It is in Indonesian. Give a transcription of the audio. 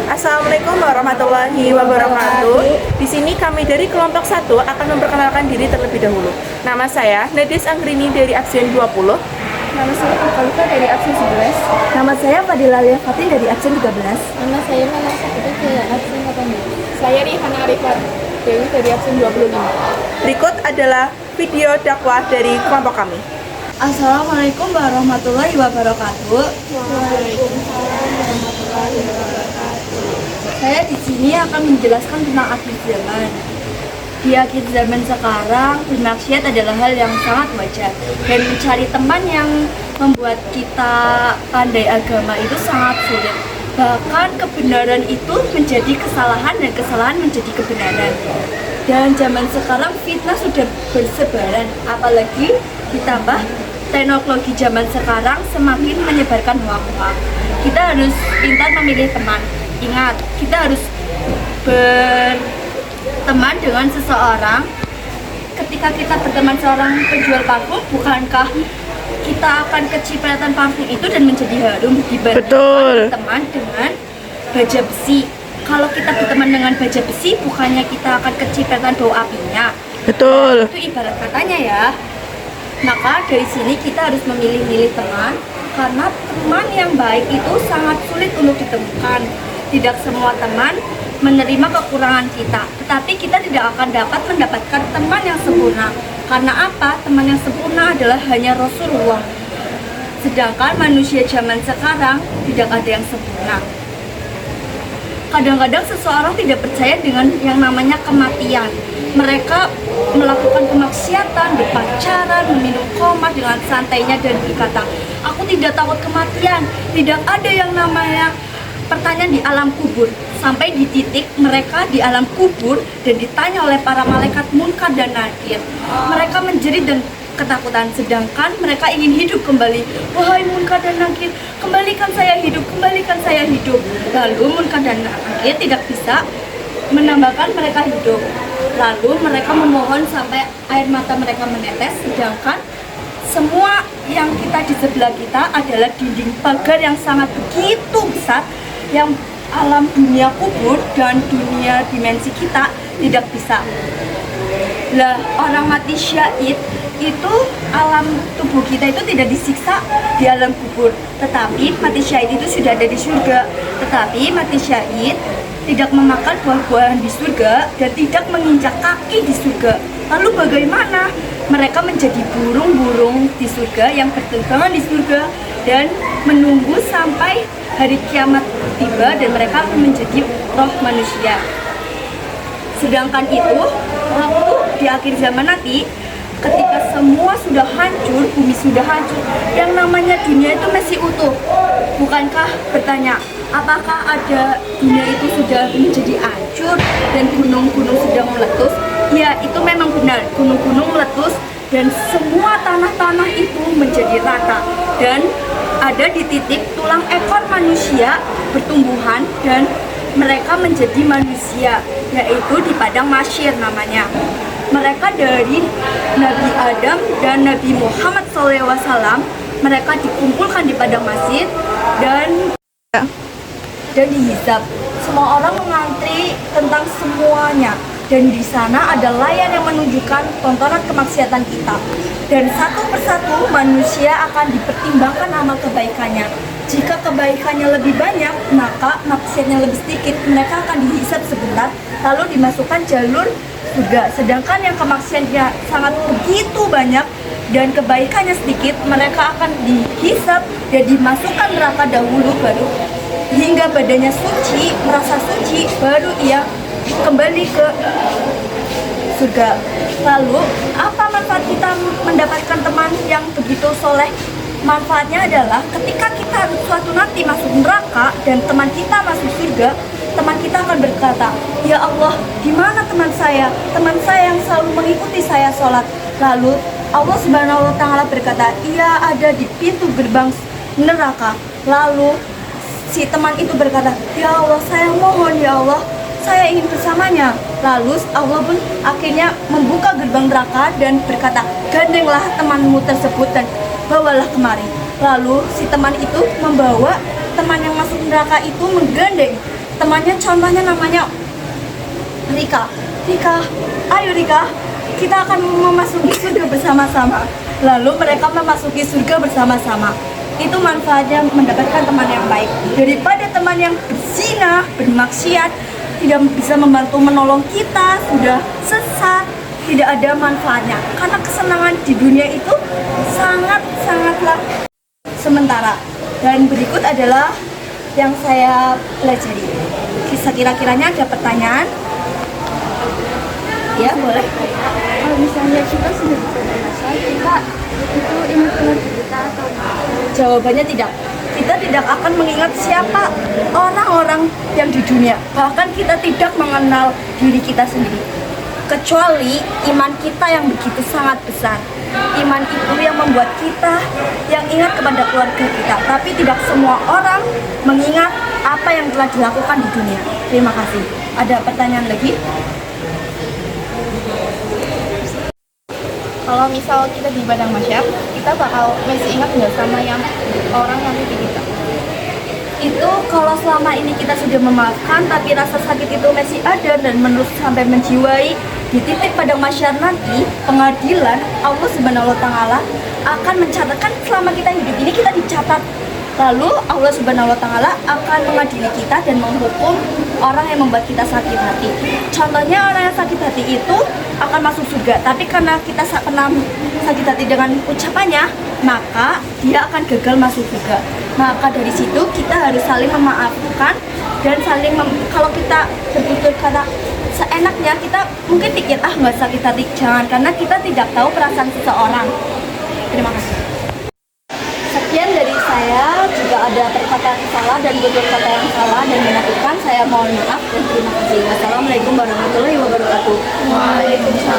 Assalamualaikum warahmatullahi wabarakatuh. Di sini kami dari kelompok 1 akan memperkenalkan diri terlebih dahulu. Nama saya Nadis Anggrini dari Absen 20. Nama saya Alka dari Absen 11. Nama saya Fadila Fatin dari Absen 13. Nama saya Mama Sakti dari Absen 18. Saya Rihana Arifat Dewi dari Absen 25. Berikut adalah video dakwah dari kelompok kami. Assalamualaikum warahmatullahi wabarakatuh. Saya di sini akan menjelaskan tentang akhir zaman. Di akhir zaman sekarang, bermaksiat adalah hal yang sangat wajar, dan mencari teman yang membuat kita pandai agama itu sangat sulit. Bahkan kebenaran itu menjadi kesalahan dan kesalahan menjadi kebenaran. Dan zaman sekarang fitnah sudah bersebaran, apalagi ditambah teknologi zaman sekarang semakin menyebarkan hoax. Kita harus pintar memilih teman. Ingat, kita harus berteman dengan seseorang. Ketika kita berteman seorang penjual parfum, bukankah kita akan kecipratan parfum itu dan menjadi harum dibandingkan teman dengan baja besi? Kalau kita berteman dengan baja besi, bukannya kita akan kecipratan bau apinya? Betul. Itu ibarat katanya ya. Maka dari sini kita harus memilih-milih teman, karena teman yang baik itu sangat sulit untuk ditemukan. Tidak semua teman menerima kekurangan kita, tetapi kita tidak akan dapat mendapatkan teman yang sempurna. Karena apa? Teman yang sempurna adalah hanya Rasulullah. Sedangkan manusia zaman sekarang tidak ada yang sempurna. Kadang-kadang seseorang tidak percaya dengan yang namanya kematian. Mereka melakukan kemaksiatan, berpacaran, meminum khamar dengan santainya dan berkata, "Aku tidak takut kematian." Tidak ada yang namanya pertanyaan di alam kubur. Sampai di titik mereka di alam kubur dan ditanya oleh para malaikat Munkar dan Nakir. Mereka menjerit dan ketakutan, sedangkan mereka ingin hidup kembali. "Wahai Munkar dan Nakir, kembalikan saya hidup, kembalikan saya hidup." Lalu Munkar dan Nakir tidak bisa menambahkan mereka hidup. Lalu mereka memohon sampai air mata mereka menetes, sedangkan semua yang kita di sebelah kita adalah dinding pagar yang sangat begitu besar, yang alam dunia kubur dan dunia dimensi kita tidak bisa. Lah, orang mati syahid itu alam tubuh kita itu tidak disiksa di alam kubur, tetapi mati syahid itu sudah ada di surga. Tetapi mati syahid tidak memakan buah-buahan di surga dan tidak menginjak kaki di surga. Lalu bagaimana? Mereka menjadi burung-burung di surga yang berterbangan di surga dan menunggu sampai hari kiamat tiba dan mereka akan menjadi roh manusia. Sedangkan itu, waktu di akhir zaman nanti, ketika semua sudah hancur, bumi sudah hancur, yang namanya dunia itu masih utuh. Bukankah bertanya, apakah ada dunia itu sudah menjadi hancur dan gunung-gunung sudah meletus? Ya, itu memang benar, gunung-gunung meletus dan semua tanah-tanah itu menjadi rata dan ada di titik tulang ekor manusia bertumbuhan dan mereka menjadi manusia, yaitu di padang mahsyar namanya. Mereka dari Nabi Adam dan Nabi Muhammad SAW, mereka dikumpulkan di padang mahsyar dan dihisab. Semua orang mengantri tentang semuanya, dan di sana ada layar yang menunjukkan tontonan kemaksiatan kita. Dan satu persatu manusia akan dipertimbangkan amal kebaikannya. Jika kebaikannya lebih banyak, maka maksiatnya lebih sedikit. Mereka akan dihisab sebentar, lalu dimasukkan jalur surga. Sedangkan yang kemaksiatnya sangat begitu banyak dan kebaikannya sedikit, mereka akan dihisab dan dimasukkan neraka dahulu, baru hingga badannya suci, merasa suci, baru ia kembali ke surga. Lalu, apa manfaat kita mendapatkan teman yang begitu soleh? Manfaatnya adalah ketika kita suatu nanti masuk neraka dan teman kita masuk surga, teman kita akan berkata, "Ya Allah, di mana teman saya? Teman saya yang selalu mengikuti saya sholat." Lalu Allah Subhanahu wa Ta'ala berkata, "Ia ada di pintu gerbang neraka." Lalu si teman itu berkata, "Ya Allah, saya mohon ya Allah, saya ingin bersamanya." Lalu Allah pun akhirnya membuka gerbang neraka dan berkata, "Gandenglah temanmu tersebut dan bawalah kemari." Lalu si teman itu membawa teman yang masuk neraka itu menggandeng temannya, contohnya namanya Rika. Rika, ayo Rika, kita akan memasuki surga bersama-sama. Lalu mereka memasuki surga bersama-sama. Itu manfaatnya mendapatkan teman yang baik daripada teman yang berzina, bermaksiat, tidak bisa membantu menolong kita, sudah sesat, tidak ada manfaatnya. Karena kesenangan di dunia itu sangatlah sementara. Dan berikut adalah yang saya pelajari. Kira-kiranya ada pertanyaan? Ya, boleh. Kalau misalnya kita sudah bisa berpuasa, kita itu ingat dengan kita atau Jawabannya tidak. Kita tidak akan mengingat siapa orang-orang yang di dunia. Bahkan kita tidak mengenal diri kita sendiri. Kecuali iman kita yang begitu sangat besar. Iman itu yang membuat kita yang ingat kepada keluarga kita. Tapi tidak semua orang mengingat apa yang telah dilakukan di dunia. Terima kasih. Ada pertanyaan lagi? Kalau misal kita di padang mahsyar, kita bakal masih ingat nggak sama yang orang yang di kita? Itu kalau selama ini kita sudah memaafkan tapi rasa sakit itu masih ada dan menurut sampai menjiwai, di titik padang mahsyar nanti pengadilan Allah Subhanahu wa taala akan mencatatkan selama kita hidup ini kita dicatat. Lalu Allah Subhanahu wa taala akan mengadili kita dan menghukum orang yang membuat kita sakit hati. Contohnya orang yang sakit hati itu akan masuk surga, tapi karena kita pernah sakit hati dengan ucapannya, maka dia akan gagal masuk surga. Maka dari situ kita harus saling memaafkan dan saling kalau kita bertutur kata seenaknya, kita mungkin pikir nggak sakit hati, jangan, karena kita tidak tahu perasaan seseorang. Terima kasih. Sekian dari saya. Jika ada perkataan salah dan tutur kata yang salah dan menyakitkan, saya mohon maaf dan terima kasih. Wassalamualaikum warahmatullahi wabarakatuh. Waalaikumsalam.